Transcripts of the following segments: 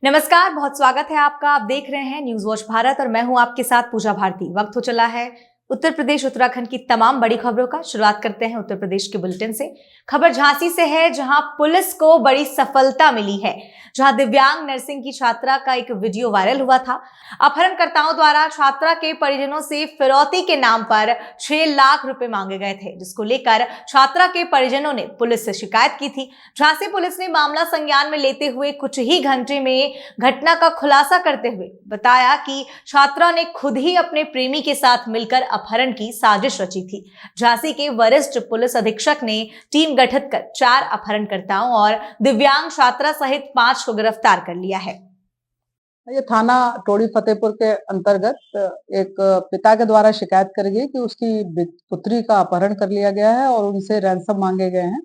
नमस्कार, बहुत स्वागत है आपका। आप देख रहे हैं न्यूज वॉच भारत और मैं हूं आपके साथ पूजा भारती। वक्त हो चला है उत्तर प्रदेश उत्तराखंड की तमाम बड़ी खबरों का। शुरुआत करते हैं उत्तर प्रदेश के बुलेटिन से। खबर झांसी से है, जहां पुलिस को बड़ी सफलता मिली है। जहां दिव्यांग नर्सिंग की छात्रा का एक वीडियो वायरल हुआ था। अपहरणकर्ताओं द्वारा छात्रा के परिजनों से फिरौती के नाम पर 6 लाख रुपए मांगे गए थे, जिसको लेकर छात्रा के परिजनों ने पुलिस से शिकायत की थी। झांसी पुलिस ने मामला संज्ञान में लेते हुए कुछ ही घंटे में घटना का खुलासा करते हुए बताया कि छात्रा ने खुद ही अपने प्रेमी के साथ मिलकर अपहरण की साजिश रची थी। झांसी के वरिष्ठ पुलिस अधीक्षक ने टीम गठित कर 4 अपहरणकर्ताओं और दिव्यांग छात्रा सहित 5 को गिरफ्तार कर लिया है। ये थाना टोड़ी फतेहपुर के अंतर्गत एक पिता के द्वारा शिकायत करी गई कि उसकी पुत्री का अपहरण कर लिया गया है और उनसे रैंसम मांगे गए हैं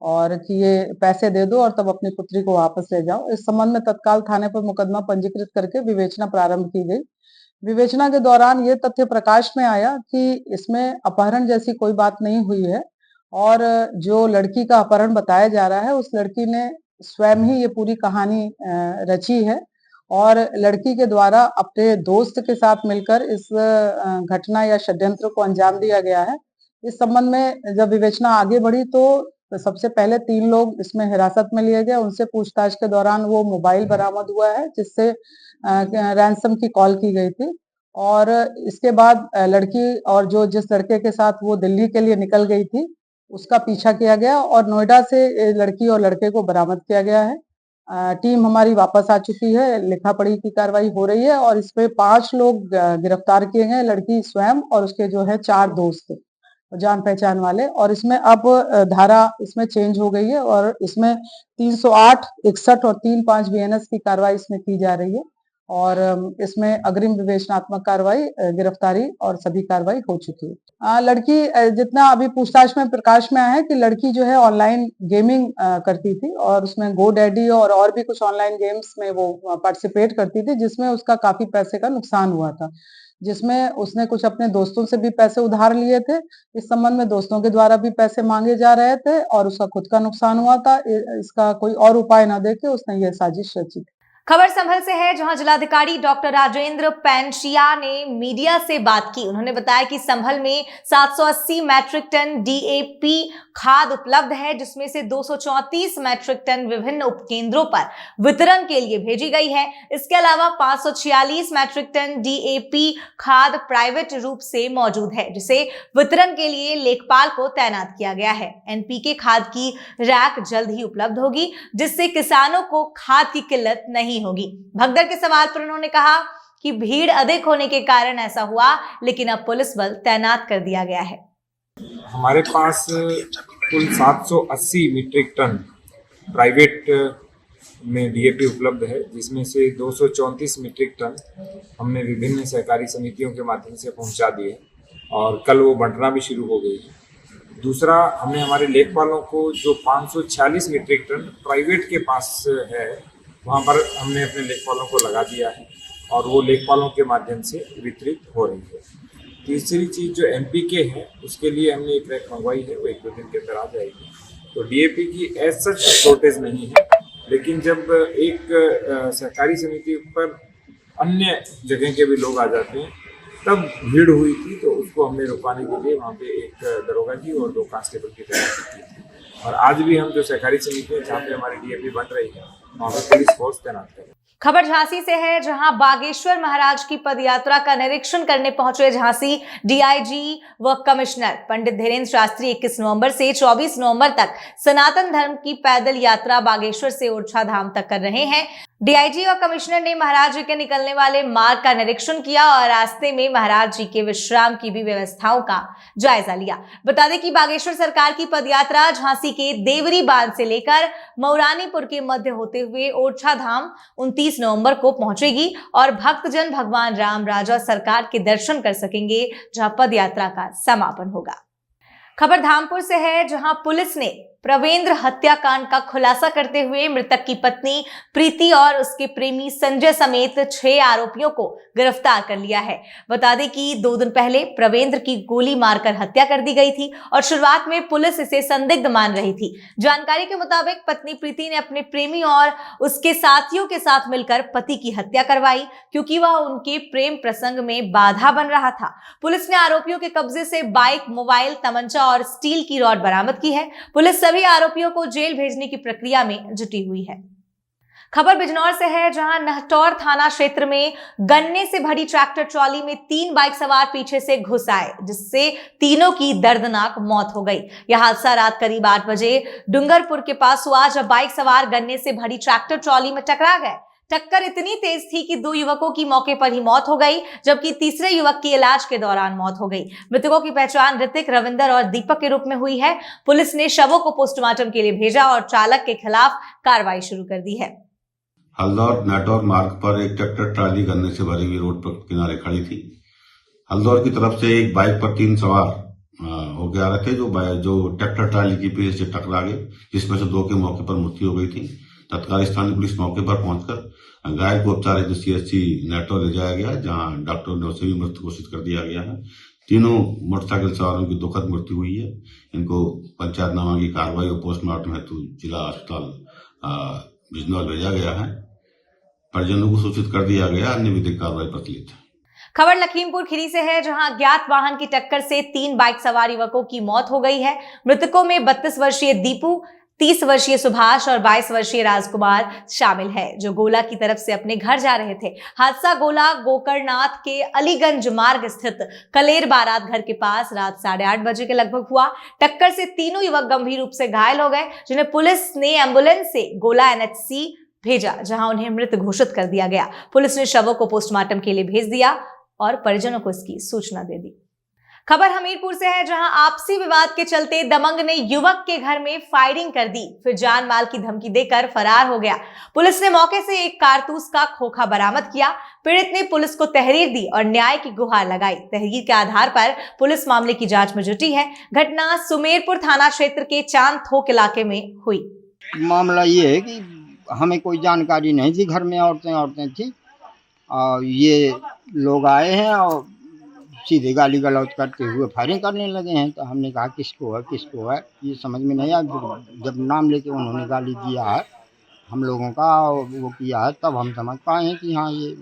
और कि ये पैसे दे दो और तब अपनी पुत्री को वापस ले जाओ। इस संबंध में तत्काल थाने पर मुकदमा पंजीकृत करके विवेचना प्रारंभ की गई। विवेचना के दौरान ये तथ्य प्रकाश में आया कि इसमें अपहरण जैसी कोई बात नहीं हुई है और जो लड़की का अपहरण बताया जा रहा है उस लड़की ने स्वयं ही ये पूरी कहानी रची है और लड़की के द्वारा अपने दोस्त के साथ मिलकर इस घटना या षड्यंत्र को अंजाम दिया गया है। इस संबंध में जब विवेचना आगे बढ़ी तो सबसे पहले 3 लोग इसमें हिरासत में लिए गए। उनसे पूछताछ के दौरान वो मोबाइल बरामद हुआ है जिससे रैंसम की कॉल की गई थी और इसके बाद लड़की और जिस लड़के के साथ वो दिल्ली के लिए निकल गई थी उसका पीछा किया गया और नोएडा से लड़की और लड़के को बरामद किया गया है। टीम हमारी वापस आ चुकी है, लिखा पढ़ी की कार्रवाई हो रही है और इसमें 5 लोग गिरफ्तार किए गए, लड़की स्वयं और उसके जो है 4 दोस्त जान पहचान वाले। और इसमें अब धारा इसमें चेंज हो गई है और इसमें 308, 61 और 35 बीएनएस की कार्रवाई इसमें की जा रही है और इसमें अग्रिम विवेचनात्मक कार्रवाई, गिरफ्तारी और सभी कार्रवाई हो चुकी है। लड़की जितना अभी पूछताछ में प्रकाश में आया है कि लड़की जो है ऑनलाइन गेमिंग करती थी और उसमें गो डैडी और भी कुछ ऑनलाइन गेम्स में वो पार्टिसिपेट करती थी, जिसमें उसका काफी पैसे का नुकसान हुआ था, जिसमें उसने कुछ अपने दोस्तों से भी पैसे उधार लिए थे। इस संबंध में दोस्तों के द्वारा भी पैसे मांगे जा रहे थे और उसका खुद का नुकसान हुआ था। इसका कोई और उपाय न देके उसने ये साजिश रची थी। खबर संभल से है, जहां जिलाधिकारी डॉक्टर राजेंद्र पैनशिया ने मीडिया से बात की। उन्होंने बताया कि संभल में 780 मैट्रिक टन डीएपी खाद उपलब्ध है, जिसमें से 234 मैट्रिक टन विभिन्न उपकेंद्रों पर वितरण के लिए भेजी गई है। इसके अलावा 546 मैट्रिक टन डीएपी खाद प्राइवेट रूप से मौजूद है, जिसे वितरण के लिए लेखपाल को तैनात किया गया है। एनपीके खाद की रैक जल्द ही उपलब्ध होगी, जिससे किसानों को खाद की किल्लत नहीं होगी। भगदड़ के सवाल पर उन्होंने कहा कि भीड़ अधिक होने के कारण ऐसा हुआ, लेकिन अब पुलिस बल तैनात कर दिया गया है। हमारे पास कुल 780 मीट्रिक टन प्राइवेट में डीएपी उपलब्ध है, जिसमें से 234 मीट्रिक टन हमने विभिन्न सहकारी समितियों के माध्यम से पहुंचा दिए और कल वो बंटना भी शुरू हो गई है। दूसरा, हमने हमारे लेखपालों को जो 546 मीट्रिक टन प्राइवेट के पास है वहाँ पर हमने अपने लेखपालों को लगा दिया है और वो लेखपालों के माध्यम से वितरित हो रही है। तीसरी चीज़ जो एनपीके है उसके लिए हमने एक रैक मंगवाई है, वो 1-2 दिन के अंदर आ जाएगी। तो डीएपी की एज सच शॉर्टेज नहीं है, लेकिन जब एक सहकारी समिति पर अन्य जगह के भी लोग आ जाते हैं तब भीड़ हुई थी, तो उसको हमने रुकवाने के लिए वहाँ पे एक दरोगा जी और 2 कांस्टेबल की तैनाती की थी। और आज भी हम जो सहकारी समिति है जहाँ पे हमारी डीएपी बन रही है वहाँ पे पुलिस फोर्स तैनात करें। खबर झांसी से है, जहां बागेश्वर महाराज की पदयात्रा का निरीक्षण करने पहुंचे झांसी डीआईजी व कमिश्नर पंडित धीरेन्द्र शास्त्री 21 नवंबर से 24 नवंबर तक सनातन धर्म की पैदल यात्रा बागेश्वर से ओरछा धाम तक कर रहे हैं। डीआईजी और कमिश्नर ने महाराज जी के निकलने वाले मार्ग का निरीक्षण किया और रास्ते में महाराज जी के विश्राम की भी व्यवस्थाओं का जायजा लिया। बता दें कि बागेश्वर सरकार की पदयात्रा झांसी के देवरी बांध से लेकर मऊरानीपुर के मध्य होते हुए ओरछा धाम 29 नवंबर को पहुंचेगी और भक्तजन भगवान राम राजा सरकार के दर्शन कर सकेंगे, जहां पदयात्रा का समापन होगा। खबर धामपुर से है, जहां पुलिस ने प्रवेंद्र हत्याकांड का खुलासा करते हुए मृतक की पत्नी प्रीति और उसके प्रेमी संजय समेत 6 आरोपियों को गिरफ्तार कर लिया है। बता दें कि 2 दिन पहले प्रवेंद्र की गोली मारकर हत्या कर दी गई थी और शुरुआत में पुलिस इसे संदिग्ध मान रही थी। जानकारी के मुताबिक पत्नी प्रीति ने अपने प्रेमी और उसके साथियों के साथ मिलकर पति की हत्या करवाई क्योंकि वह उनके प्रेम प्रसंग में बाधा बन रहा था। पुलिस ने आरोपियों के कब्जे से बाइक, मोबाइल, तमंचा और स्टील की रॉड बरामद की है। पुलिस सभी आरोपियों को जेल भेजने की प्रक्रिया में जुटी हुई है। खबर बिजनौर से है, जहां नहटौर थाना क्षेत्र में गन्ने से भरी ट्रैक्टर ट्रॉली में 3 बाइक सवार पीछे से घुस आए, जिससे तीनों की दर्दनाक मौत हो गई। यह हादसा रात करीब 8 बजे डूंगरपुर के पास हुआ, जब बाइक सवार गन्ने से भरी ट्रैक्टर ट्रॉली में टकरा गए। टक्कर इतनी तेज थी कि 2 युवकों की मौके पर ही मौत हो गई, जबकि तीसरे युवक की इलाज के दौरान मौत हो गई। मृतकों की पहचान ऋतिक, रविंदर और दीपक के रूप में हुई है। पुलिस ने शवों को पोस्टमार्टम के लिए भेजा और चालक के खिलाफ कार्रवाई शुरू कर दी है। हल्दौर नहटौर मार्ग पर एक ट्रैक्टर ट्राली गन्ने से भरी हुई रोड पर किनारे खड़ी थी। हल्दौर की तरफ से एक बाइक पर 3 सवार होकर आ रहे थे, जो ट्रैक्टर ट्राली की पीछे से टकरा गए, जिसमें से 2 की मौके पर मृत्यु हो गई थी। तत्काल स्थानीय पुलिस मौके पर पहुंचकर घायल को उपचार हेतु CHC नहटौर ले जाया गया, जहां डॉक्टरों ने उसे भी मृत घोषित कर दिया गया है। तीनों मोटरसाइकिल सवारों की दुखद मृत्यु हुई है। इनको पंचायतनामा की कार्रवाई और पोस्टमार्टम हेतु जिला अस्पताल बिजनौर भेजा गया है। परिजनों को सूचित कर दिया गया, अन्य विधिक कार्रवाई प्रचलित है। खबर लखीमपुर खीरी से है, जहां अज्ञात वाहन की टक्कर से 3 बाइक सवार युवकों की मौत हो गई है। मृतकों में 32 वर्षीय दीपू, 30 वर्षीय सुभाष और 22 वर्षीय राजकुमार शामिल है, जो गोला की तरफ से अपने घर जा रहे थे। हादसा गोला गोकर्णनाथ के अलीगंज मार्ग स्थित कलेर बारात घर के पास रात 8:30 बजे के लगभग हुआ। टक्कर से तीनों युवक गंभीर रूप से घायल हो गए, जिन्हें पुलिस ने एम्बुलेंस से गोला NHC भेजा, जहां उन्हें मृत घोषित कर दिया गया। पुलिस ने शवों को पोस्टमार्टम के लिए भेज दिया और परिजनों को इसकी सूचना दे दी। खबर हमीरपुर से है, जहां आपसी विवाद के चलते दबंग ने युवक के घर में फायरिंग कर दी, फिर जान माल की धमकी देकर फरार हो गया। पुलिस ने मौके से एक कारतूस का खोखा बरामद किया। पीड़ित ने पुलिस को तहरीर दी और न्याय की गुहार लगाई। तहरीर के आधार पर पुलिस मामले की जांच में जुटी है। घटना सुमेरपुर थाना क्षेत्र के चांद थोक इलाके में हुई। मामला ये है कि हमें कोई जानकारी नहीं थी, घर में औरतें थी और ये लोग आए हैं और सीधे गाली गलौज करते हुए फायरिंग करने लगे हैं। तो हमने कहा किसको है ये समझ में नहीं आया। जब नाम लेके उन्होंने गाली दिया है हम लोगों का और वो किया है, तब हम समझ पाए हैं कि हाँ ये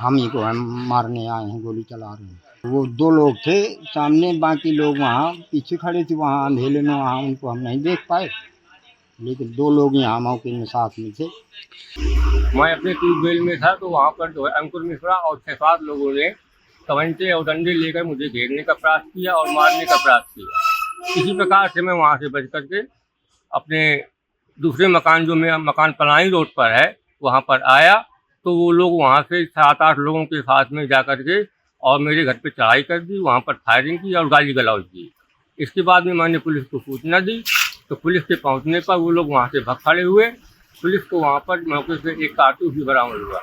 हम ही को हम मारने आए हैं, गोली चला रहे हैं। वो 2 लोग थे सामने, बाकी लोग वहाँ पीछे खड़े थे, वहाँ अंधेले में, वहाँ उनको हम नहीं देख पाए, लेकिन 2 लोग यहाँ मौके में साथ में थे। मैं अपने ट्यूबवेल में था तो वहाँ पर जो है अंकुर मिश्रा और 6-7 लोगों ने तमंचे और डंडे लेकर मुझे घेरने का प्रयास किया और मारने का प्रयास किया। इसी प्रकार से मैं वहाँ से बच करके अपने दूसरे मकान, जो मेरा मकान पलानी रोड पर है, वहाँ पर आया तो वो लोग वहाँ से 7-8 लोगों के साथ में जा कर के और मेरे घर पे चढ़ाई कर दी, वहाँ पर फायरिंग की और गाली गलौज की। इसके बाद में मैंने पुलिस को सूचना दी, तो पुलिस के पहुँचने पर वो लोग वहाँ से भाग खड़े हुए। पुलिस को वहाँ पर मौके से एक कारतूस भी बरामद हुआ।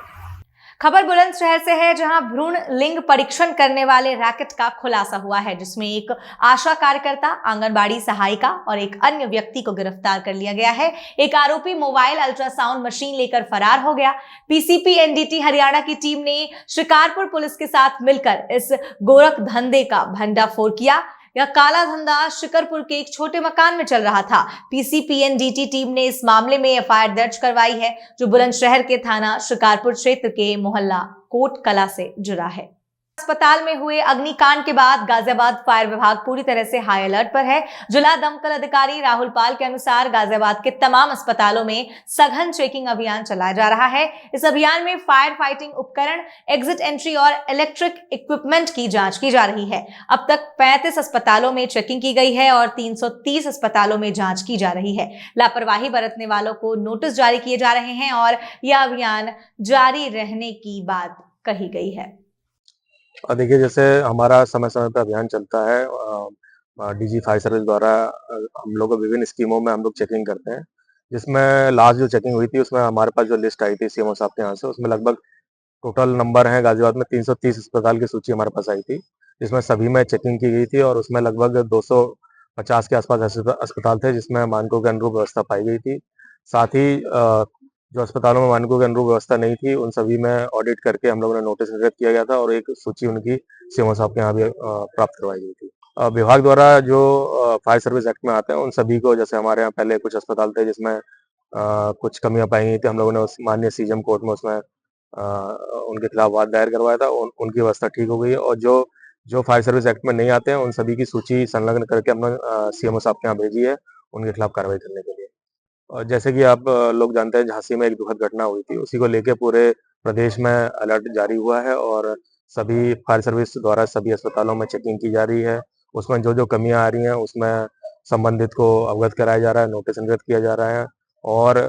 खबर बुलंदशहर से है, जहां भ्रूण लिंग परीक्षण करने वाले रैकेट का खुलासा हुआ है, जिसमें एक आशा कार्यकर्ता, आंगनबाड़ी सहायिका और एक अन्य व्यक्ति को गिरफ्तार कर लिया गया है। एक आरोपी मोबाइल अल्ट्रासाउंड मशीन लेकर फरार हो गया। PCP NDT हरियाणा की टीम ने शिकारपुर पुलिस के साथ मिलकर इस गोरख धंधे का भंडाफोड़ किया। यह काला धंधा शिकारपुर के एक छोटे मकान में चल रहा था। PCP NDT टीम ने इस मामले में FIR दर्ज करवाई है, जो बुलंदशहर के थाना शिकारपुर क्षेत्र के मोहल्ला कोट कला से जुड़ा है। अस्पताल में हुए अग्निकांड के बाद गाजियाबाद फायर विभाग पूरी तरह से हाई अलर्ट पर है। जिला दमकल अधिकारी राहुल पाल के अनुसार गाजियाबाद के तमाम अस्पतालों में सघन चेकिंग अभियान चलाया जा रहा है। इस अभियान में फायर फाइटिंग उपकरण, एग्जिट एंट्री और इलेक्ट्रिक इक्विपमेंट की जांच की जा रही है। अब तक 35 अस्पतालों में चेकिंग की गई है और 330 अस्पतालों में जांच की जा रही है। लापरवाही बरतने वालों को नोटिस जारी किए जा रहे हैं और यह अभियान जारी रहने की बात कही गई है। देखिए, जैसे हमारा समय समय पर अभियान चलता है, DG फायर सर्विस द्वारा हम लोग विभिन्न स्कीमों में हम लोग चेकिंग करते हैं, जिसमें लास्ट जो चेकिंग हुई थी उसमें हमारे पास जो लिस्ट आई थी CMO साहब के यहाँ से, उसमें लगभग टोटल नंबर है गाजियाबाद में 330 अस्पताल की सूची हमारे पास आई थी, जिसमें सभी में चेकिंग की गई थी और उसमें लगभग 50 के आसपास अस्पताल थे जिसमें मानकों के अनुरूप व्यवस्था पाई गई थी। साथ ही जो अस्पतालों में मानकों के अनुरूप व्यवस्था नहीं थी, उन सभी में ऑडिट करके हम लोगों ने नोटिस निर्गत किया गया था और एक सूची उनकी सीएमओ साहब के यहाँ भी प्राप्त करवाई गई थी। विभाग द्वारा जो फायर सर्विस एक्ट में आते हैं, उन सभी को, जैसे हमारे यहाँ पहले कुछ अस्पताल थे जिसमें कुछ कमियां पाई गई थी, हम लोगों ने उस माननीय सीजेएम कोर्ट में उसमें उनके खिलाफ वाद दायर करवाया था। उनकी व्यवस्था ठीक हो गई है और जो फायर सर्विस एक्ट में नहीं आते हैं, उन सभी की सूची संलग्न करके हमने सीएमओ साहब के यहाँ भेजी है उनके खिलाफ कार्रवाई करने के लिए। और जैसे कि आप लोग जानते हैं, झांसी में एक दुखद घटना हुई थी, उसी को लेके पूरे प्रदेश में अलर्ट जारी हुआ है और सभी फायर सर्विस द्वारा सभी अस्पतालों में चेकिंग की जा रही है। उसमें जो कमियां आ रही हैं उसमें संबंधित को अवगत कराया जा रहा है, नोटिस निर्गत किया जा रहा है और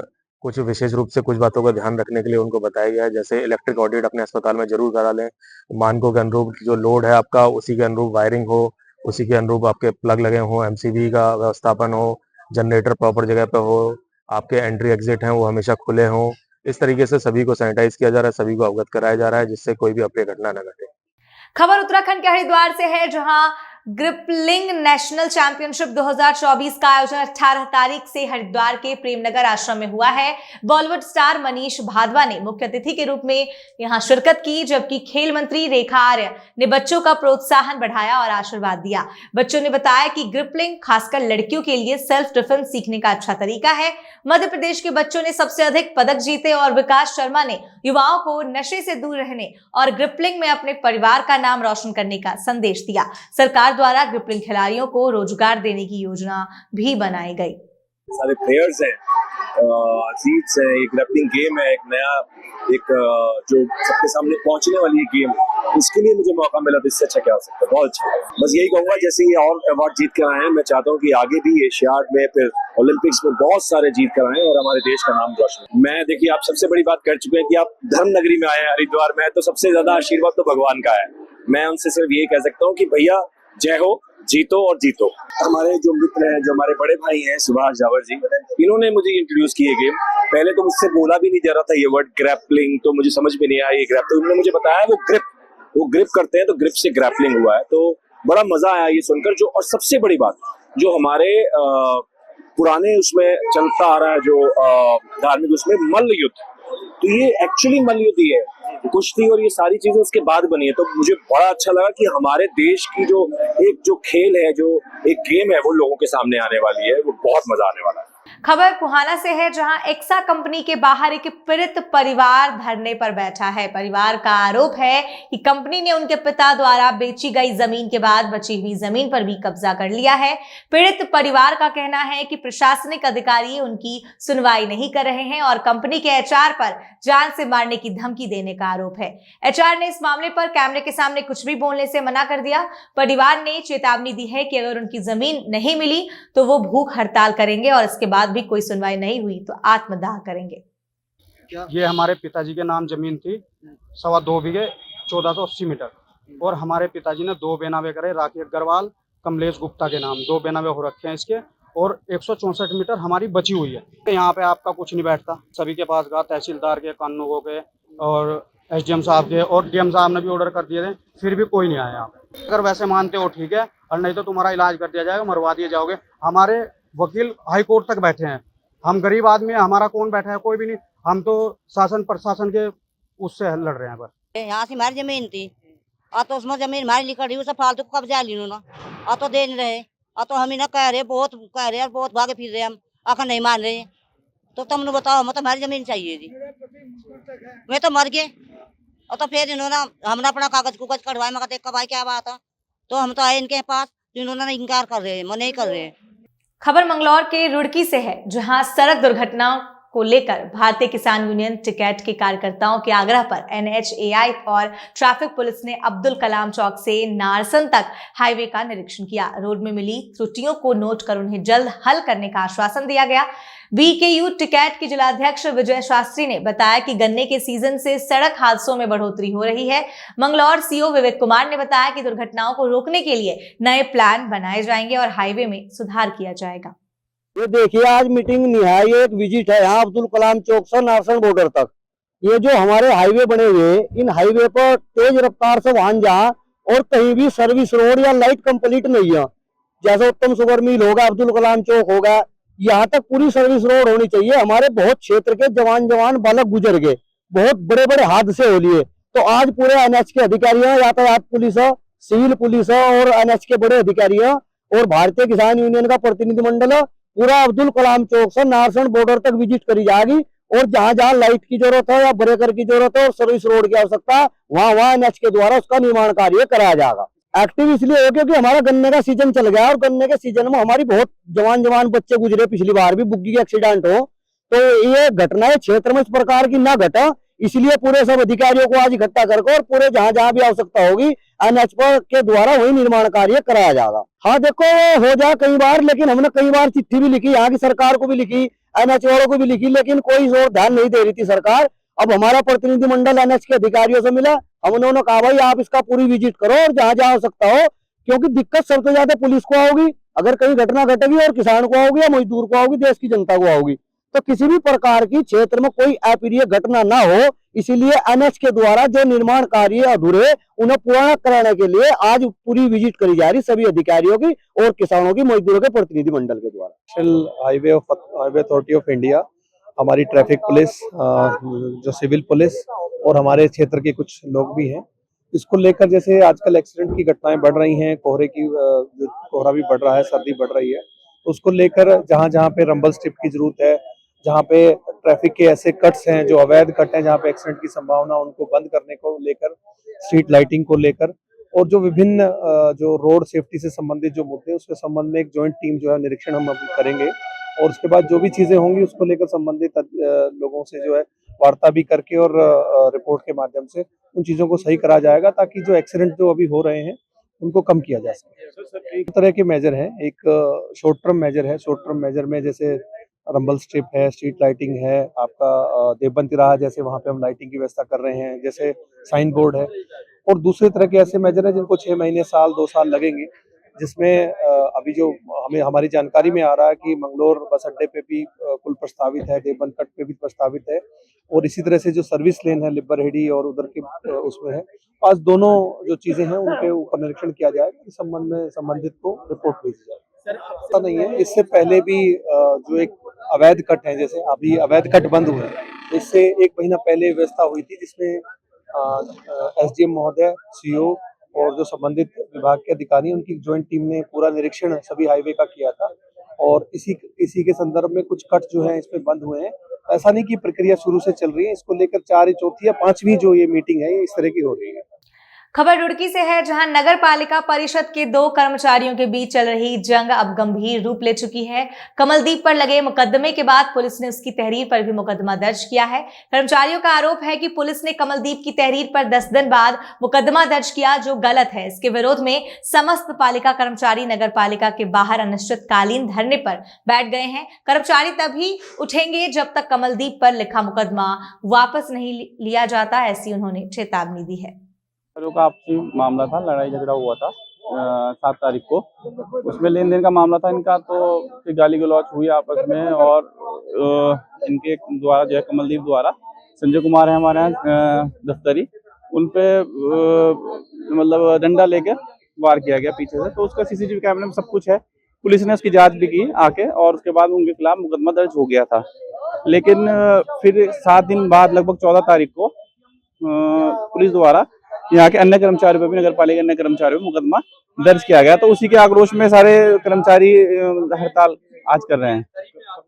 कुछ विशेष रूप से कुछ बातों का ध्यान रखने के लिए उनको बताया गया है। जैसे इलेक्ट्रिक ऑडिट अपने अस्पताल में जरूर करा लें, मानकों के अनुरूप जो लोड है आपका उसी के अनुरूप वायरिंग हो, उसी के अनुरूप आपके प्लग लगे हों, एमसीबी का व्यवस्थापन हो, जनरेटर प्रॉपर जगह पे हो, आपके एंट्री एग्जिट हैं वो हमेशा खुले हों। इस तरीके से सभी को सैनिटाइज किया जा रहा है, सभी को अवगत कराया जा रहा है जिससे कोई भी अप्रिय घटना न घटे। खबर उत्तराखंड के हरिद्वार से है, जहां ग्रिपलिंग नेशनल चैंपियनशिप 2024 का आयोजन 18 तारीख से हरिद्वार के प्रेमनगर आश्रम में हुआ है। बॉलीवुड स्टार मनीष भादवा ने मुख्य अतिथि के रूप में यहां शिरकत की, जबकि खेल मंत्री रेखा आर्य ने बच्चों का प्रोत्साहन बढ़ाया और आशीर्वाद दिया। बच्चों ने बताया कि ग्रिपलिंग खासकर लड़कियों के लिए सेल्फ डिफेंस सीखने का अच्छा तरीका है। मध्य प्रदेश के बच्चों ने सबसे अधिक पदक जीते और विकास शर्मा ने युवाओं को नशे से दूर रहने और ग्रिपलिंग में अपने परिवार का नाम रोशन करने का संदेश दिया। सरकार द्वारा ग्रिपलिंग खिलाड़ियों को रोजगार देने की योजना भी बनाई गई। सारे प्लेयर्स हैं, एथलीट्स हैं, एक ग्रिपलिंग गेम है, एक नया जो सबके सामने पहुंचने वाली है गेम, उसके लिए मुझे मौका मिला तो इससे अच्छा क्या हो सकता है। बहुत अच्छा। बस यही कहूंगा, जैसे ये और अवार्ड जीत कर आए हैं, मैं चाहता हूँ कि आगे भी एशियाड में, फिर ओलंपिक्स में बहुत सारे जीत कर आए और हमारे देश का नाम रोशन। मैं देखिए, आप सबसे बड़ी बात कर चुके हैं कि आप धर्म नगरी में आए हैं हरिद्वार में, तो सबसे ज्यादा आशीर्वाद तो भगवान का है। मैं उनसे सिर्फ ये कह सकता हूँ कि भैया जय हो, जीतो और जीतो। हमारे जो मित्र हैं, जो हमारे बड़े भाई हैं सुभाष जावर जी, इन्होंने मुझे इंट्रोड्यूस किए गेम। पहले तो मुझसे बोला भी नहीं जा रहा था ये वर्ड ग्रैपलिंग, तो मुझे समझ में नहीं आया ये ग्रैप, तो उन्होंने मुझे बताया वो ग्रिप करते हैं, तो ग्रिप से ग्रैपलिंग हुआ है। तो बड़ा मजा आया ये सुनकर। जो और सबसे बड़ी बात, जो हमारे पुराने उसमें चलता आ रहा है, जो धार्मिक उसमें मल्ल युद्ध, तो ये एक्चुअली मल्ल युद्ध ही है, कुश्ती और ये सारी चीजें उसके बाद बनी है। तो मुझे बड़ा अच्छा लगा कि हमारे देश की जो खेल है, जो एक गेम है, वो लोगों के सामने आने वाली है। वो बहुत मजा आने वाला है। खबर कुहाना से है, जहां एक्सा कंपनी के बाहर एक पीड़ित परिवार धरने पर बैठा है। परिवार का आरोप है कि कंपनी ने उनके पिता द्वारा बेची गई जमीन के बाद बची हुई जमीन पर भी कब्जा कर लिया है। पीड़ित परिवार का कहना है कि प्रशासनिक अधिकारी उनकी सुनवाई नहीं कर रहे हैं और कंपनी के एचआर पर जान से मारने की धमकी देने का आरोप है। एचआर ने इस मामले पर कैमरे के सामने कुछ भी बोलने से मना कर दिया। परिवार ने चेतावनी दी है कि अगर उनकी जमीन नहीं मिली तो वो भूख हड़ताल करेंगे और इसके बाद भी कोई सुनवाई नहीं हुई तो आत्मदाह करेंगे। ये हमारे पिताजी के नाम जमीन थी 2.25 बीघे 1480 मीटर, और हमारे पिताजी ने 2 बेनामे करे, राखी अग्रवाल, कमलेश गुप्ता के नाम 2 बेनामे हो रखे हैं इसके, और 164 मीटर हमारी बची हुई है। यहाँ पे आपका कुछ नहीं बैठता, सभी के पास गया, तहसीलदार के, कानूनगो के और एसडीएम साहब के, और डीएम साहब ने भी ऑर्डर कर दिए थे, फिर भी कोई नहीं आया यहाँ पे। अगर वैसे मानते हो ठीक है, और नहीं तो तुम्हारा इलाज कर दिया जाएगा, मरवा दिए जाओगे। हमारे वकील हाई कोर्ट तक बैठे हैं, हम गरीब आदमी हैं, हमारा कौन बैठा है? कोई भी नहीं। हम तो शासन प्रशासन के उससे लड़ रहे हैं बस। यहाँ से हमारी जमीन थी, और तो उसमें जमीन हमारी लिखा रही, उसे फालतू कब्जा ली उन्होंने, और तो दे नहीं रहे, और तो हम ही ना कह रहे, बहुत कह रहे, बहुत भागे फिर रहे, हम आखिर नहीं मान रहे। तो तुम बताओ, हमें तो हमारी जमीन चाहिए जी, मैं तो मर गए। और तो फिर इन्होंने हमने अपना कागज कुगज कढ़वाए, मगर देख भाई क्या बात है, तो हम तो आए इनके पास, तो इन्होंने इनकार कर रहे हैं, मैं नहीं कर रहे। खबर मंगलौर के रुड़की से है, जहां सड़क दुर्घटनाओं को लेकर भारतीय किसान यूनियन टिकैट के कार्यकर्ताओं के आग्रह पर एनएचएआई और ट्रैफिक पुलिस ने अब्दुल कलाम चौक से नारसन तक हाईवे का निरीक्षण किया। रोड में मिली त्रुटियों को नोट कर उन्हें जल्द हल करने का आश्वासन दिया गया। बीकेयू टिकैट के जिलाध्यक्ष विजय शास्त्री ने बताया कि गन्ने के सीजन से सड़क हादसों में बढ़ोतरी हो रही है। मंगलौर सीओ विवेक कुमार ने बताया कि दुर्घटनाओं को रोकने के लिए नए प्लान बनाए जाएंगे और हाईवे में सुधार किया जाएगा। ये देखिए, आज मीटिंग नहीं है, ये एक विजिट है यहाँ अब्दुल कलाम चौक से नारसन बॉर्डर तक। ये जो हमारे हाईवे बने हुए, इन हाईवे पर तेज रफ्तार से वाहन जा और कहीं भी सर्विस रोड या लाइट कंप्लीट नहीं है, जैसे उत्तम शुगर मिल होगा, अब्दुल कलाम चौक होगा, यहाँ तक पूरी सर्विस रोड होनी चाहिए। हमारे बहुत क्षेत्र के जवान बालक गुजर गए, बहुत बड़े बड़े हादसे हो लिए। तो आज पूरे एनएच के अधिकारियों, यातायात पुलिस, सिविल पुलिस और एनएच के बड़े अधिकारियों और भारतीय किसान यूनियन का प्रतिनिधिमंडल पूरा अब्दुल कलाम चौक से नारसन बॉर्डर तक विजिट करी जाएगी। और जहां जहां लाइट की जरूरत है या ब्रेकर की जरूरत है और सर्विस रोड की आवश्यकता है, वहां एनएच के द्वारा उसका निर्माण कार्य कराया जाएगा। एक्टिव इसलिए हो क्योंकि हमारा गन्ने का सीजन चल गया और गन्ने के सीजन में हमारी बहुत जवान बच्चे गुजरे। पिछली बार भी बुग्गी के एक्सीडेंट हो, तो ये घटनाएं क्षेत्र में इस प्रकार की ना घटा, इसलिए पूरे सब अधिकारियों को आज इकट्ठा करके और पूरे जहां जहां भी आवश्यकता होगी एनएच के द्वारा वही निर्माण कार्य कराया जाएगा। हाँ देखो, हो जाए कई बार, लेकिन हमने कई बार चिट्ठी भी लिखी, यहाँ की सरकार को भी लिखी, एनएच वालों को भी लिखी, लेकिन कोई जोर ध्यान नहीं दे रही थी सरकार। अब हमारा प्रतिनिधिमंडल एनएच के अधिकारियों से मिला, हम उन्होंने कहा भाई आप इसका पूरी विजिट करो और जहां जहां आवश्यकता हो, क्योंकि दिक्कत सबसे ज्यादा पुलिस को आओगी अगर कहीं घटना घटेगी, और किसान को आओगी या मजदूर को आओगी, देश की जनता को आओगी। तो किसी भी प्रकार की क्षेत्र में कोई अप्रिय घटना ना हो, इसीलिए एनएच के द्वारा जो निर्माण कार्य अधूरे उन्हें पूरा कराने के लिए आज पूरी विजिट करी जा रही सभी अधिकारियों की और किसानों की, मजदूरों के प्रतिनिधिमंडल के द्वारा। National highway authority of India, हमारी ट्रैफिक पुलिस, जो सिविल पुलिस और हमारे क्षेत्र के कुछ लोग भी हैं, इसको लेकर जैसे आजकल एक्सीडेंट की घटनाएं बढ़ रही हैं, कोहरा भी बढ़ रहा है, सर्दी बढ़ रही है, तो उसको लेकर जहां जहां पे रंबल स्ट्रिप की जरूरत है, जहां पे ट्रैफिक के ऐसे कट्स हैं जो अवैध कट हैं, जहां पे एक्सीडेंट की संभावना, उनको बंद करने को लेकर, स्ट्रीट लाइटिंग को लेकर, और जो विभिन्न जो रोड सेफ्टी से संबंधित जो मुद्दे हैं उसके संबंध में एक जॉइंट टीम जो है निरीक्षण हम अभी करेंगे। और उसके बाद जो भी चीजें होंगी उसको लेकर संबंधित लोगों से जो है वार्ता भी करके और रिपोर्ट के माध्यम से उन चीजों को सही करा जाएगा, ताकि जो एक्सीडेंट जो अभी हो रहे हैं उनको कम किया जा सके। एक तरह के मेजर हैं, एक शॉर्ट टर्म मेजर है। शॉर्ट टर्म मेजर में जैसे रंबल स्ट्रिप है, स्ट्रीट लाइटिंग है, आपका देवबंद तिराहा जैसे वहाँ पे हम लाइटिंग की व्यवस्था कर रहे हैं, जैसे साइन बोर्ड है। और दूसरे तरह के ऐसे मेजर है जिनको 6 महीने, साल, 2 साल लगेंगे, जिसमें अभी जो हमारी जानकारी में आ रहा है कि मंगलोर बस अड्डे पे भी पुल प्रस्तावित है, देवबंद कट पे भी प्रस्तावित है, और इसी तरह से जो सर्विस लेन है लिब्बरहेड़ी और उधर के उसमें है। आज दोनों जो चीजें हैं उनके ऊपर निरीक्षण किया जाए, इस संबंध में संबंधित को रिपोर्ट भेजी जाए। ऐसा नहीं है, इससे पहले भी जो एक अवैध कट है, जैसे अभी अवैध कट बंद हुए, इससे 1 महीना पहले व्यवस्था हुई थी जिसमें एसडीएम महोदय, सीओ और जो संबंधित विभाग के अधिकारी, उनकी ज्वाइंट टीम ने पूरा निरीक्षण सभी हाईवे का किया था, और इसी के संदर्भ में कुछ कट जो है इसमें बंद हुए हैं। ऐसा नहीं कि प्रक्रिया शुरू से चल रही है, इसको लेकर 4 या 4थी या 5वीं जो ये मीटिंग है ये इस तरह की हो रही है। खबर रुड़की से है, जहां नगर पालिका परिषद के 2 कर्मचारियों के बीच चल रही जंग अब गंभीर रूप ले चुकी है। कमलदीप पर लगे मुकदमे के बाद पुलिस ने उसकी तहरीर पर भी मुकदमा दर्ज किया है। कर्मचारियों का आरोप है कि पुलिस ने कमलदीप की तहरीर पर 10 दिन बाद मुकदमा दर्ज किया, जो गलत है। इसके विरोध में समस्त पालिका कर्मचारी नगर पालिका के बाहर अनिश्चितकालीन धरने पर बैठ गए हैं। कर्मचारी तभी उठेंगे जब तक कमलदीप पर लिखा मुकदमा वापस नहीं लिया जाता, ऐसी उन्होंने चेतावनी दी है। का आपसी मामला था, लड़ाई झगड़ा हुआ था 7 तारीख को, उसमें लेन देन का मामला था इनका, तो फिर गाली गलौज हुई आपस में, और इनके द्वारा जो है कमलदीप द्वारा, संजय कुमार है हमारे यहाँ दफ्तरी, उन पे मतलब डंडा लेके वार किया गया पीछे से। तो उसका सीसीटीवी कैमरे में सब कुछ है, पुलिस ने उसकी जांच भी की आके, और उसके बाद उनके खिलाफ मुकदमा दर्ज हो गया था। लेकिन फिर 7 दिन बाद लगभग 14 तारीख को पुलिस द्वारा यहाँ के अन्य कर्मचारियों पर भी, नगर पालिका अन्य कर्मचारियों पर मुकदमा दर्ज किया गया। तो उसी के आक्रोश में सारे कर्मचारी हड़ताल आज कर रहे हैं।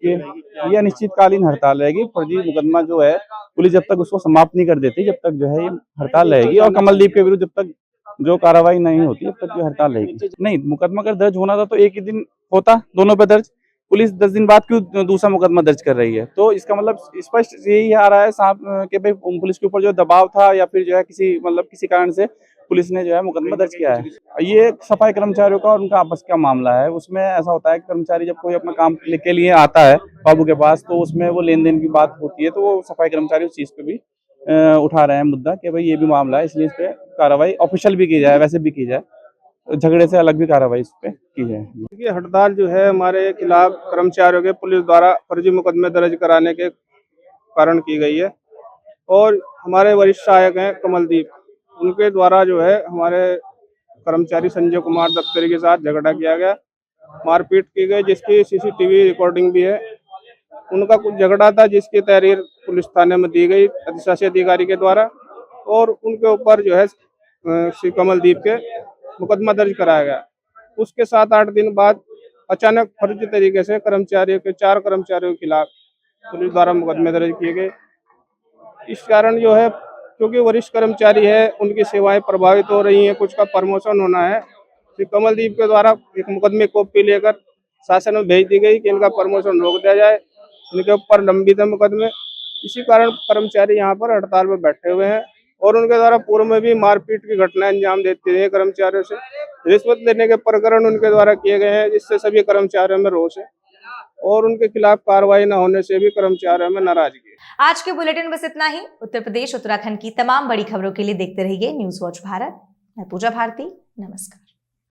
ये अनिश्चितकालीन हड़ताल रहेगी। फर्जी मुकदमा जो है पुलिस जब तक उसको समाप्त नहीं कर देती, जब तक जो है ये हड़ताल रहेगी, और कमलदीप के विरुद्ध जब तक जो कार्रवाई नहीं होती तब तक जो हड़ताल रहेगी। नहीं, मुकदमा अगर दर्ज होना था तो एक ही दिन होता दोनों पे दर्ज। पुलिस 10 दिन बाद क्यों दूसरा मुकदमा दर्ज कर रही है? तो इसका मतलब स्पष्ट यही आ रहा है साहब कि भाई पुलिस के ऊपर जो दबाव था, या फिर जो है किसी कारण से पुलिस ने जो है मुकदमा दर्ज किया है। ये सफाई कर्मचारियों का और उनका आपस का मामला है। उसमें ऐसा होता है कि कर्मचारी जब कोई अपना काम के लिए आता है बाबू के पास, तो उसमें वो लेन देन की बात होती है, तो वो सफाई कर्मचारी उस चीज पे भी उठा रहे हैं मुद्दा कि भाई ये भी मामला है, इसलिए इस पे कार्रवाई ऑफिशियल भी की जाए, वैसे भी की जाए, झगड़े से अलग भी कार्रवाई इस पे की जाए। ये हड़ताल जो है हमारे खिलाफ कर्मचारियों के पुलिस द्वारा फर्जी मुकदमे दर्ज कराने के कारण की गई है, और हमारे वरिष्ठ सहायक हैं कमलदीप, उनके द्वारा जो है हमारे कर्मचारी संजय कुमार दफ्तरी के साथ झगड़ा किया गया, मारपीट की गई, जिसकी सीसीटीवी रिकॉर्डिंग भी है। उनका कुछ झगड़ा था जिसकी तहरीर पुलिस थाने में दी गई अधिशासी अधिकारी के द्वारा, और उनके ऊपर जो है श्री कमलदीप के मुकदमा दर्ज कराया गया। उसके 7-8 दिन बाद अचानक फर्जी तरीके से कर्मचारियों के 4 कर्मचारियों के खिलाफ पुलिस द्वारा मुकदमे दर्ज किए गए। इस कारण जो है, क्योंकि वरिष्ठ कर्मचारी है, उनकी सेवाएं प्रभावित हो रही हैं, कुछ का प्रमोशन होना है, श्री कमलदीप के द्वारा एक मुकदमे कॉपी लेकर शासन में भेज दी गई कि इनका प्रमोशन रोक दिया जाए, इनके ऊपर लंबित है मुकदमे। इसी कारण कर्मचारी यहाँ पर हड़ताल पर बैठे हुए हैं, और उनके द्वारा पूर्व में भी मारपीट की घटनाएं अंजाम देते रहे कर्मचारियों से। रिश्वत लेने के प्रकरण उनके द्वारा किए गए हैं, जिससे सभी कर्मचारियों में रोष है, और उनके खिलाफ कार्रवाई न होने से भी कर्मचारियों में नाराजगी है। आज के बुलेटिन बस इतना ही। उत्तर प्रदेश उत्तराखंड की तमाम बड़ी खबरों के लिए देखते रहिए न्यूज वॉच भारत। मैं पूजा भारती, नमस्कार।